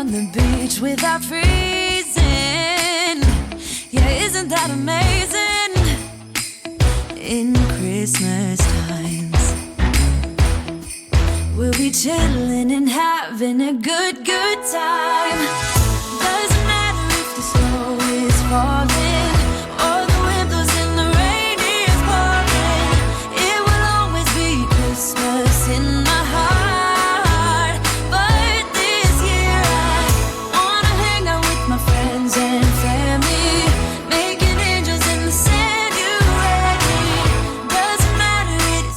on the beach without freezing. Yeah, isn't that amazing? In Christmas times, we'll be chilling and having a good time. Doesn't matter if the snow is falling or the wind blows and the rain is pouring. It will always be Christmas in my heart. But this year I wanna hang out with my friends and family, making angels in the sand. You ready? Doesn't matter, it's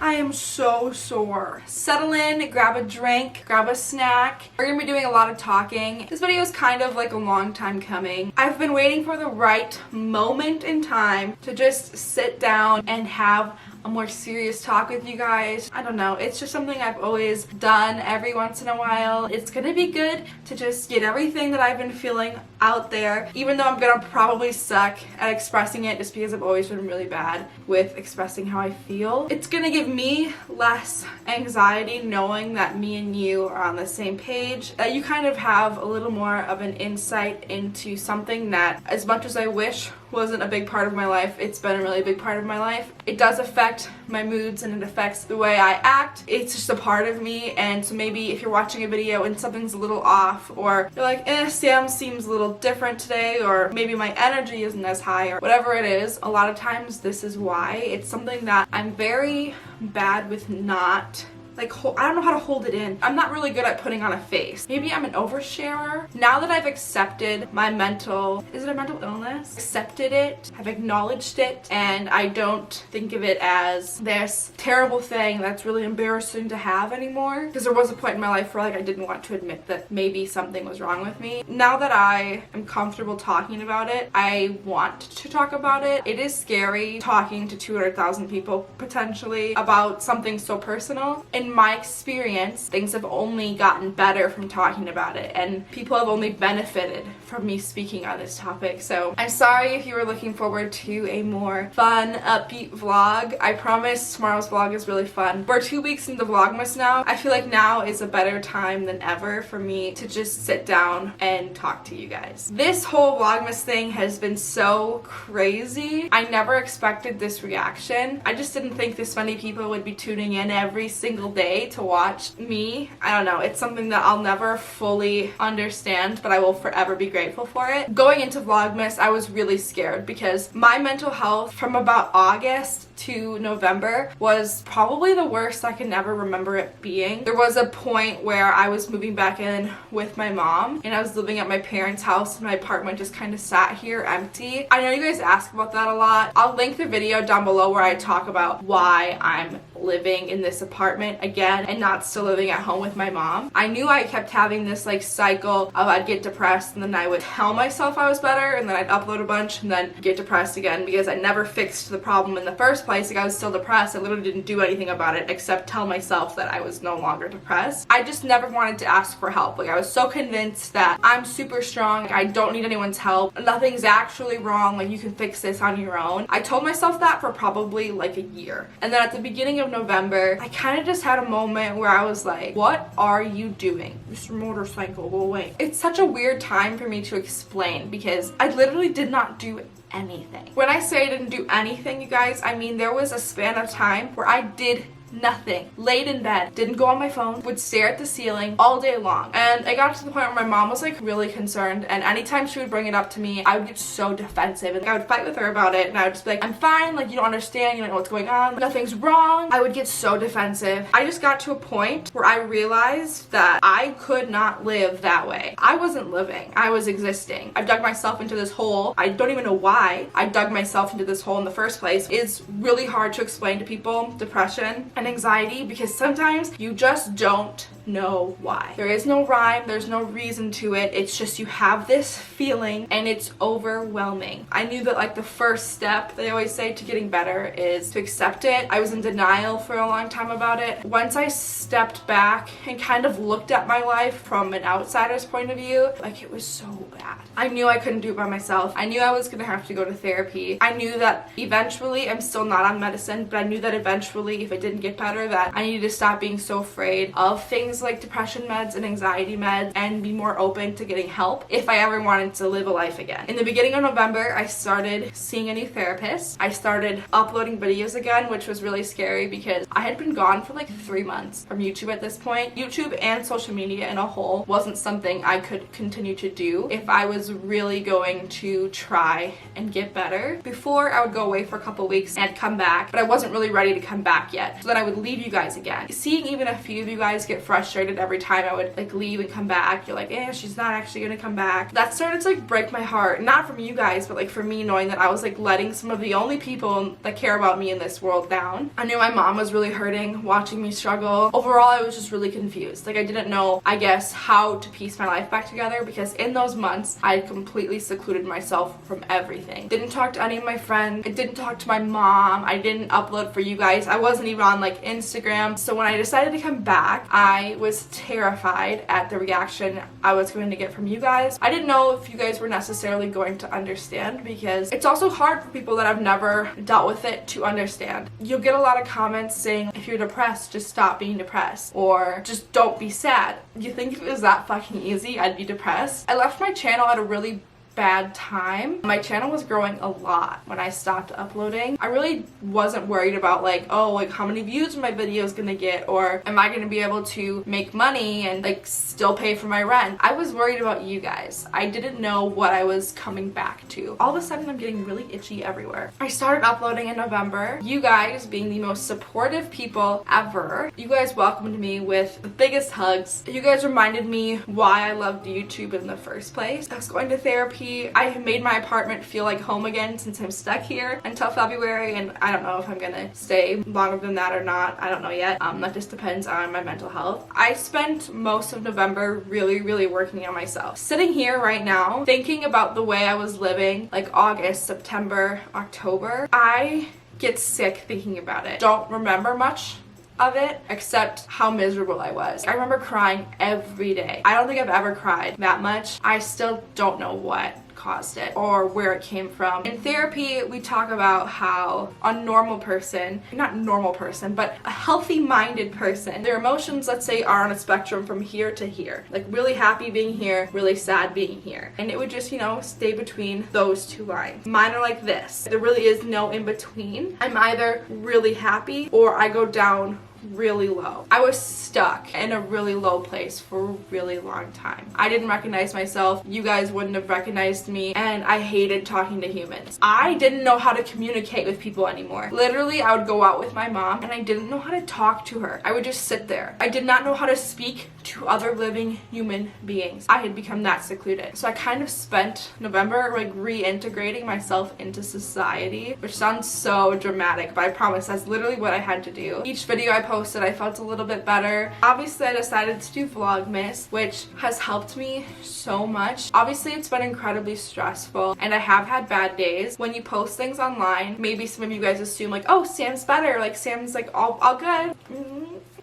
I am so sore. Settle in, grab a drink, grab a snack. We're gonna be doing a lot of talking. This video is kind of like a long time coming. I've been waiting for the right moment in time to just sit down and have a more serious talk with you guys. I don't know, it's just something I've always done every once in a while. It's gonna be good to just get everything that I've been feeling out there, even though I'm gonna probably suck at expressing it just because I've always been really bad with expressing how I feel. It's gonna give me less anxiety knowing that me and you are on the same page, that you kind of have a little more of an insight into something that, as much as I wish wasn't a big part of my life, it's been a really big part of my life. It does affect my moods and it affects the way I act. It's just a part of me, and so maybe if you're watching a video and something's a little off, or you're like, Sam seems a little different today, or maybe my energy isn't as high, or whatever it is, a lot of times this is why. It's something that I'm very bad with not I don't know how to hold it in. I'm not really good at putting on a face. Maybe I'm an oversharer. Now that I've accepted my is it a mental illness? Accepted it, have acknowledged it, and I don't think of it as this terrible thing that's really embarrassing to have anymore. Because there was a point in my life where I didn't want to admit that maybe something was wrong with me. Now that I am comfortable talking about it, I want to talk about it. It is scary talking to 200,000 people potentially about something so personal. In my experience, things have only gotten better from talking about it, and people have only benefited from me speaking on this topic. So I'm sorry if you were looking forward to a more fun, upbeat vlog. I promise tomorrow's vlog is really fun. We're 2 weeks into vlogmas now. I feel like now is a better time than ever for me to just sit down and talk to you guys. This whole vlogmas thing has been so crazy. I never expected this reaction. I just didn't think this many people would be tuning in every single day to watch me. I don't know, it's something that I'll never fully understand, but I will forever be grateful for it. Going into vlogmas, I was really scared because my mental health from about August to November was probably the worst I can ever remember it being. There was a point where I was moving back in with my mom and I was living at my parents' house, and my apartment just kind of sat here empty. I know you guys ask about that a lot. I'll link the video down below where I talk about why I'm living in this apartment again and not still living at home with my mom. I knew I kept having this cycle of I'd get depressed and then I would tell myself I was better, and then I'd upload a bunch and then get depressed again because I never fixed the problem in the first place. I was still depressed. I literally didn't do anything about it except tell myself that I was no longer depressed. I just never wanted to ask for help. I was so convinced that I'm super strong. I don't need anyone's help. Nothing's actually wrong. You can fix this on your own. I told myself that for probably a year. And then at the beginning of November, I kind of just had a moment where I was like, what are you doing? Mr. Motorcycle, go away. It's such a weird time for me to explain because I literally did not do anything. When I say I didn't do anything, you guys, I mean there was a span of time where I did nothing. Laid in bed, didn't go on my phone, would stare at the ceiling all day long. And I got to the point where my mom was really concerned, and anytime she would bring it up to me, I would get so defensive and I would fight with her about it, and I would just be like, I'm fine, you don't understand, you don't know what's going on, nothing's wrong. I would get so defensive. I just got to a point where I realized that I could not live that way. I wasn't living, I was existing. I've dug myself into this hole. I don't even know why I dug myself into this hole in the first place. It's really hard to explain to people depression and anxiety because sometimes you just don't know why. There is no rhyme, there's no reason to it. It's just you have this feeling and it's overwhelming. I knew that the first step, they always say, to getting better is to accept it. I was in denial for a long time about it. Once I stepped back and kind of looked at my life from an outsider's point of view, it was so bad. I knew I couldn't do it by myself. I knew I was gonna have to go to therapy. I knew that eventually, I'm still not on medicine, but I knew that eventually if it didn't get better, that I needed to stop being so afraid of things use like depression meds and anxiety meds and be more open to getting help if I ever wanted to live a life again. In the beginning of November, I started seeing a new therapist. I started uploading videos again, which was really scary because I had been gone for like 3 months from YouTube at this point. YouTube and social media in a whole wasn't something I could continue to do if I was really going to try and get better. Before, I would go away for a couple weeks and I'd come back, but I wasn't really ready to come back yet. So then I would leave you guys again. Seeing even a few of you guys get frustrated every time I would like leave and come back, you're like, she's not actually gonna come back. That started to like break my heart. Not from you guys, but like for me, knowing that I was like letting some of the only people that care about me in this world down. I knew my mom was really hurting watching me struggle. Overall, I was just really confused. Like I didn't know, I guess, how to piece my life back together because in those months, I had completely secluded myself from everything. Didn't talk to any of my friends. I didn't talk to my mom. I didn't upload for you guys. I wasn't even on like Instagram. So when I decided to come back, I was terrified at the reaction I was going to get from you guys. I didn't know if you guys were necessarily going to understand because it's also hard for people that have never dealt with it to understand. You'll get a lot of comments saying, if you're depressed, just stop being depressed, or just don't be sad. You think if it was that fucking easy, I'd be depressed? I left my channel at a really bad time. My channel was growing a lot when I stopped uploading. I really wasn't worried about like, oh, like how many views my video is gonna get, or am I gonna be able to make money and like still pay for my rent. I was worried about you guys. I didn't know what I was coming back to. All of a sudden I'm getting really itchy everywhere. I started uploading in November. You guys being the most supportive people ever. You guys welcomed me with the biggest hugs. You guys reminded me why I loved YouTube in the first place. I was going to therapy. I have made my apartment feel like home again since I'm stuck here until February, and I don't know if I'm gonna stay longer than that or not. I don't know yet. That just depends on my mental health. I spent most of November really working on myself. Sitting here right now, thinking about the way I was living like August, September, October, I get sick thinking about it. Don't remember much of it except how miserable I was. I remember crying every day. I don't think I've ever cried that much. I still don't know what caused it or where it came from. In therapy, we talk about how a normal person, not normal person, but a healthy-minded person, their emotions, let's say, are on a spectrum from here to here. Like really happy being here, really sad being here. And it would just, stay between those two lines. Mine are like this. There really is no in between. I'm either really happy or I go down really low. I was stuck in a really low place for a really long time. I didn't recognize myself. You guys wouldn't have recognized me, and I hated talking to humans. I didn't know how to communicate with people anymore. Literally, I would go out with my mom and I didn't know how to talk to her. I would just sit there. I did not know how to speak to other living human beings. I had become that secluded. So I kind of spent November like reintegrating myself into society, which sounds so dramatic, but I promise that's literally what I had to do. Each video I posted, I felt a little bit better. Obviously, I decided to do vlogmas, which has helped me so much. Obviously, it's been incredibly stressful, and I have had bad days. When you post things online, maybe some of you guys assume like, oh, Sam's better, like Sam's like all good.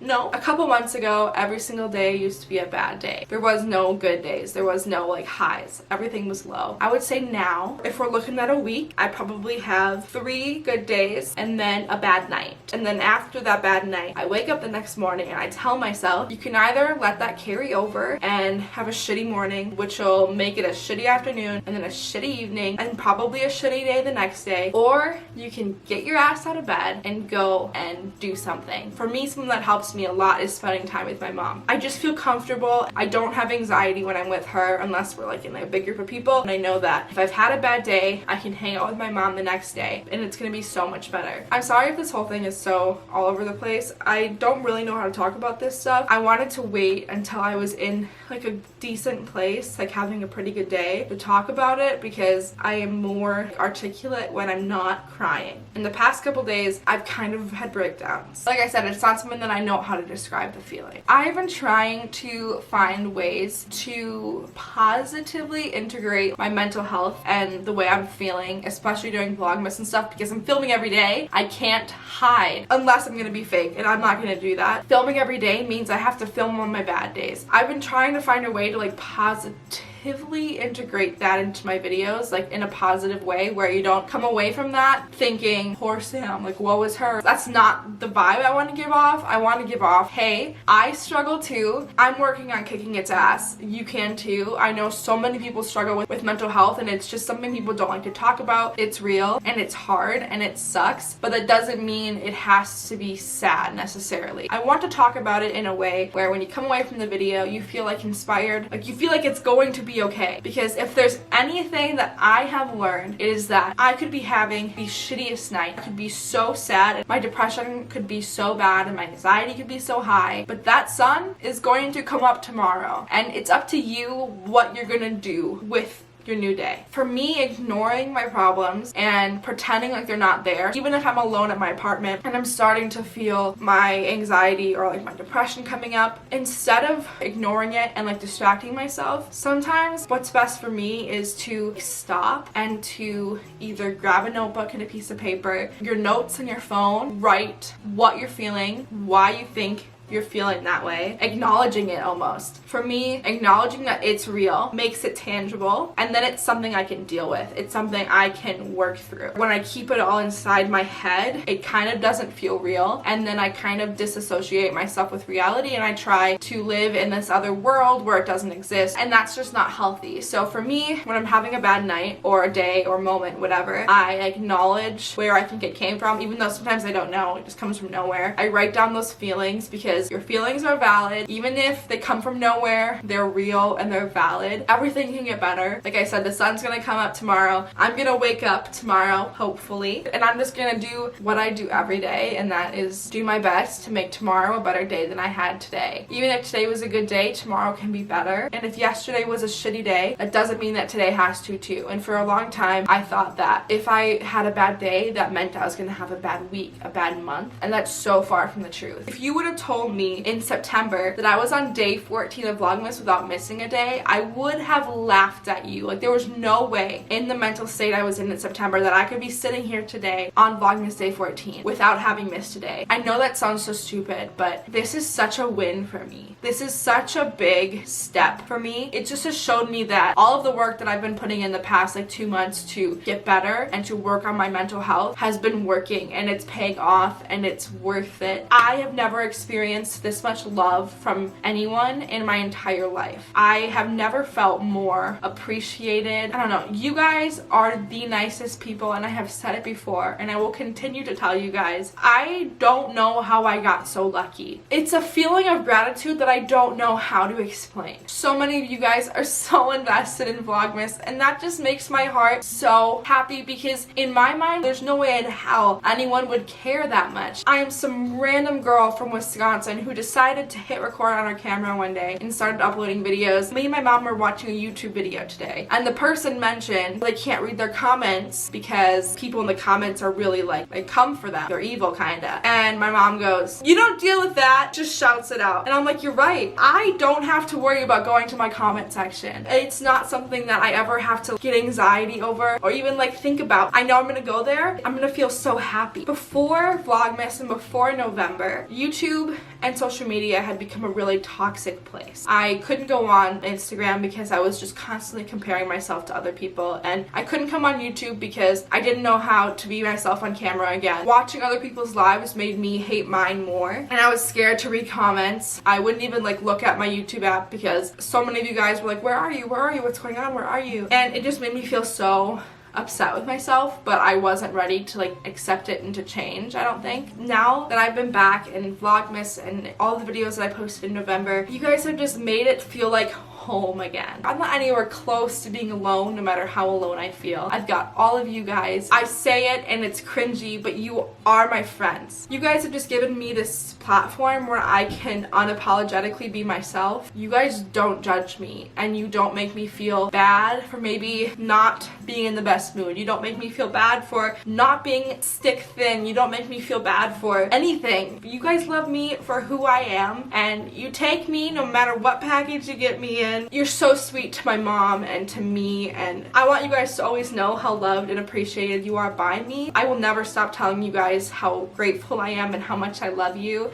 No. A couple months ago, every single day used to be a bad day. There was no good days. There was no like highs. Everything was low. I would say now, if we're looking at a week, I probably have 3 good days and then a bad night. And then after that bad night, I wake up the next morning and I tell myself, you can either let that carry over and have a shitty morning, which will make it a shitty afternoon and then a shitty evening and probably a shitty day the next day, or you can get your ass out of bed and go and do something. For me, something that helps me a lot is spending time with my mom. I just feel comfortable. I don't have anxiety when I'm with her unless we're like in a big group of people, and I know that if I've had a bad day, I can hang out with my mom the next day and it's gonna be so much better. I'm sorry if this whole thing is so all over the place. I don't really know how to talk about this stuff. I wanted to wait until I was in like a decent place, like having a pretty good day, to talk about it because I am more articulate when I'm not crying. In the past couple days, I've kind of had breakdowns. Like I said, it's not something that I know how to describe the feeling. I've been trying to find ways to positively integrate my mental health and the way I'm feeling, especially during vlogmas and stuff, because I'm filming every day. I can't hide unless I'm gonna be fake, and I'm not gonna do that. Filming every day means I have to film on my bad days. I've been trying to find a way to like positively positively integrate that into my videos, like in a positive way where you don't come away from that thinking, poor Sam, like woe is her. That's not the vibe I want to give off. I want to give off, hey, I struggle too. I'm working on kicking its ass. You can too. I know so many people struggle with mental health, and it's just something people don't like to talk about. It's real and it's hard and it sucks, but that doesn't mean it has to be sad necessarily. I want to talk about it in a way where when you come away from the video, you feel like inspired, like you feel like it's going to be okay. Because if there's anything that I have learned, it is that I could be having the shittiest night. I could be so sad, my depression could be so bad, and my anxiety could be so high, but that sun is going to come up tomorrow, and it's up to you what you're gonna do with your new day. For me, ignoring my problems and pretending like they're not there, even if I'm alone at my apartment and I'm starting to feel my anxiety or like my depression coming up, instead of ignoring it and like distracting myself, sometimes what's best for me is to stop and to either grab a notebook and a piece of paper, your notes on your phone, write what you're feeling, why you think you're feeling that way, acknowledging it almost. For me, acknowledging that it's real makes it tangible, and then it's something I can deal with. It's something I can work through. When I keep it all inside my head, it kind of doesn't feel real, and then I kind of disassociate myself with reality, and I try to live in this other world where it doesn't exist, and that's just not healthy. So for me, when I'm having a bad night or a day or moment, whatever, I acknowledge where I think it came from, even though sometimes I don't know, it just comes from nowhere. I write down those feelings because your feelings are valid. Even if they come from nowhere, they're real and they're valid. Everything can get better. Like I said, the sun's gonna come up tomorrow. I'm gonna wake up tomorrow, hopefully, and I'm just gonna do what I do every day, and that is do my best to make tomorrow a better day than I had today. Even if today was a good day, tomorrow can be better. And if yesterday was a shitty day, that doesn't mean that today has to too. And for a long time, I thought that if I had a bad day, that meant I was gonna have a bad week, a bad month, and that's so far from the truth. If you would have told me in September that I was on day 14 of Vlogmas without missing a day, I would have laughed at you. Like, there was no way in the mental state I was in September that I could be sitting here today on Vlogmas day 14 without having missed a day. I know that sounds so stupid, but this is such a win for me. This is such a big step for me. It just has showed me that all of the work that I've been putting in the past like 2 months to get better and to work on my mental health has been working, and it's paying off, and it's worth it. I have never experienced this much love from anyone in my entire life. I have never felt more appreciated. I don't know. You guys are the nicest people, and I have said it before, and I will continue to tell you guys. I don't know how I got so lucky. It's a feeling of gratitude that I don't know how to explain. So many of you guys are so invested in Vlogmas, and that just makes my heart so happy, because in my mind, there's no way in hell anyone would care that much. I am some random girl from Wisconsin who decided to hit record on her camera one day and started uploading videos. Me and my mom were watching a YouTube video today, and the person mentioned they can't read their comments because people in the comments are really like, they come for them. They're evil, kinda. And my mom goes, "You don't deal with that," just shouts it out. And I'm like, you're right. I don't have to worry about going to my comment section. It's not something that I ever have to get anxiety over or even like think about. I know I'm gonna go there. I'm gonna feel so happy. Before Vlogmas and before November, YouTube and social media had become a really toxic place. I couldn't go on Instagram because I was just constantly comparing myself to other people, and I couldn't come on YouTube because I didn't know how to be myself on camera again. Watching other people's lives made me hate mine more, and I was scared to read comments. I wouldn't even like look at my YouTube app because so many of you guys were like, where are you? Where are you? What's going on? Where are you? And it just made me feel so upset with myself, but I wasn't ready to like accept it and to change, I don't think. Now that I've been back in Vlogmas and all the videos that I posted in November, you guys have just made it feel like home again. I'm not anywhere close to being alone, no matter how alone I feel. I've got all of you guys. I say it and it's cringy, but you are my friends. You guys have just given me this platform where I can unapologetically be myself. You guys don't judge me, and you don't make me feel bad for maybe not being in the best mood. You don't make me feel bad for not being stick thin. You don't make me feel bad for anything. You guys love me for who I am, and you take me no matter what package you get me in. You're so sweet to my mom and to me, and I want you guys to always know how loved and appreciated you are by me. I will never stop telling you guys how grateful I am and how much I love you.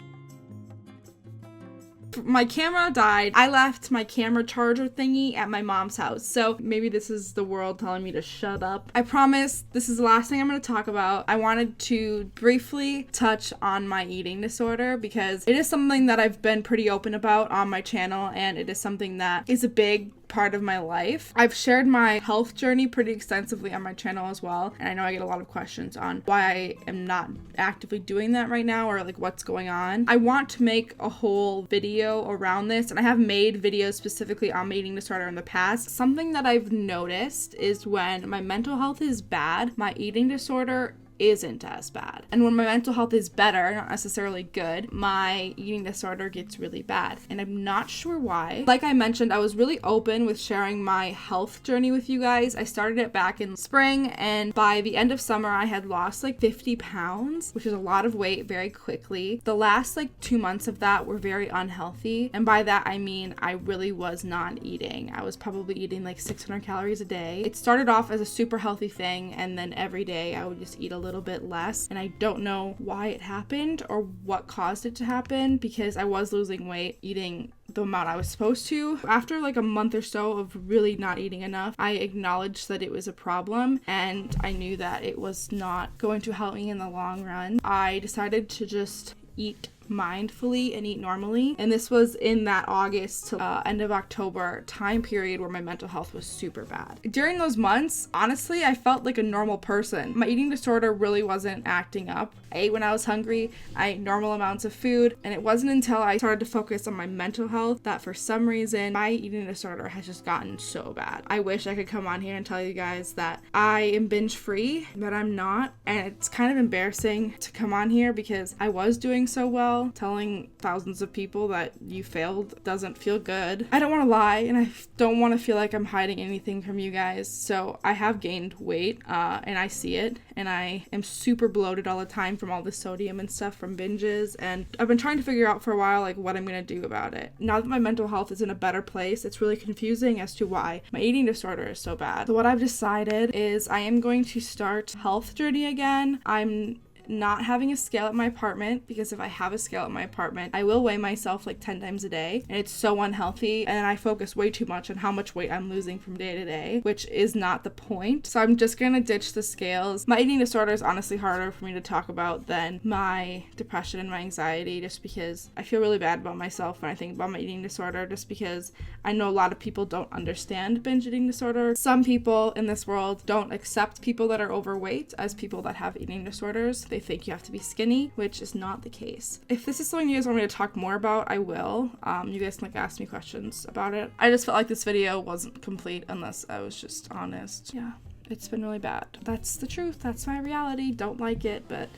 My camera died. I left my camera charger thingy at my mom's house. So maybe this is the world telling me to shut up. I promise this is the last thing I'm going to talk about. I wanted to briefly touch on my eating disorder because it is something that I've been pretty open about on my channel, and it is something that is a big part of my life. I've shared my health journey pretty extensively on my channel as well, and I know I get a lot of questions on why I am not actively doing that right now, or like what's going on. I want to make a whole video around this, and I have made videos specifically on my eating disorder in the past. Something that I've noticed is when my mental health is bad, my eating disorder isn't as bad. And when my mental health is better, not necessarily good, my eating disorder gets really bad. And I'm not sure why. Like I mentioned, I was really open with sharing my health journey with you guys. I started it back in spring, and by the end of summer, I had lost like 50 pounds, which is a lot of weight very quickly. The last like 2 months of that were very unhealthy. And by that, I mean, I really was not eating. I was probably eating like 600 calories a day. It started off as a super healthy thing, and then every day I would just eat a little bit less, and I don't know why it happened or what caused it to happen, because I was losing weight, eating the amount I was supposed to. After like a month or so of really not eating enough, I acknowledged that it was a problem, and I knew that it was not going to help me in the long run. I decided to just eat mindfully and eat normally, and this was in that August to end of October time period where my mental health was super bad. During those months, honestly, I felt like a normal person. My eating disorder really wasn't acting up. I ate when I was hungry, I ate normal amounts of food, and it wasn't until I started to focus on my mental health that for some reason my eating disorder has just gotten so bad. I wish I could come on here and tell you guys that I am binge free, but I'm not, and it's kind of embarrassing to come on here because I was doing so well. Telling thousands of people that you failed doesn't feel good. I don't want to lie, and I don't want to feel like I'm hiding anything from you guys. So I have gained weight, and I see it, and I am super bloated all the time from all the sodium and stuff from binges, and I've been trying to figure out for a while like what I'm gonna do about it. Now that my mental health is in a better place, it's really confusing as to why my eating disorder is so bad. So what I've decided is I am going to start health journey again. I'm not having a scale at my apartment, because if I have a scale at my apartment, I will weigh myself like 10 times a day, and it's so unhealthy, and I focus way too much on how much weight I'm losing from day to day, which is not the point. So I'm just gonna ditch the scales. My eating disorder is honestly harder for me to talk about than my depression and my anxiety, just because I feel really bad about myself when I think about my eating disorder, just because I know a lot of people don't understand binge eating disorder. Some people in this world don't accept people that are overweight as people that have eating disorders. They think you have to be skinny, which is not the case. If this is something you guys want me to talk more about, I will. You guys can like ask me questions about it. I just felt like this video wasn't complete unless I was just honest. Yeah, it's been really bad. That's the truth. That's my reality. Don't like it, but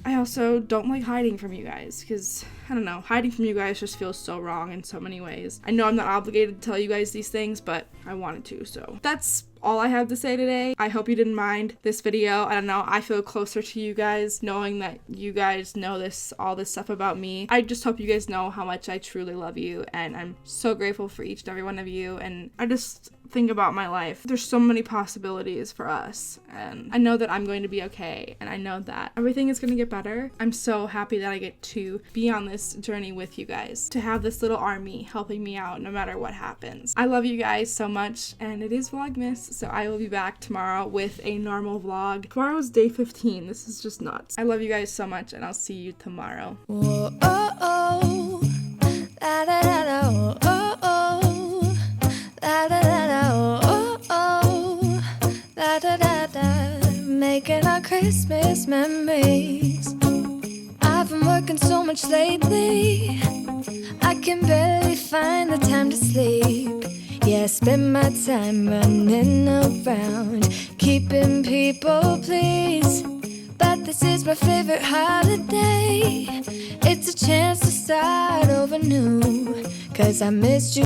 I also don't like hiding from you guys, because I don't know, hiding from you guys just feels so wrong in so many ways. I know I'm not obligated to tell you guys these things, but I wanted to. So that's all I have to say today. I hope you didn't mind this video. I don't know, I feel closer to you guys knowing that you guys know all this stuff about me. I just hope you guys know how much I truly love you, and I'm so grateful for each and every one of you, and I just think about my life. There's so many possibilities for us, and I know that I'm going to be okay, and I know that everything is going to get better. I'm so happy that I get to be on this journey with you guys, to have this little army helping me out no matter what happens. I love you guys so much, and it is Vlogmas, so I will be back tomorrow with a normal vlog. Tomorrow's day 15. This is just nuts. I love you guys so much, and I'll see you tomorrow. Whoa, oh, oh. Da, da, da, da, oh, oh. Da, da, da, da, oh, oh. Da, da, da, da. Making our Christmas memories. I've been working so much lately, I can barely find the time to sleep. Yeah, I spend my time running around, keeping people pleased. But this is my favorite holiday. It's a chance to start over new, 'cause I missed you.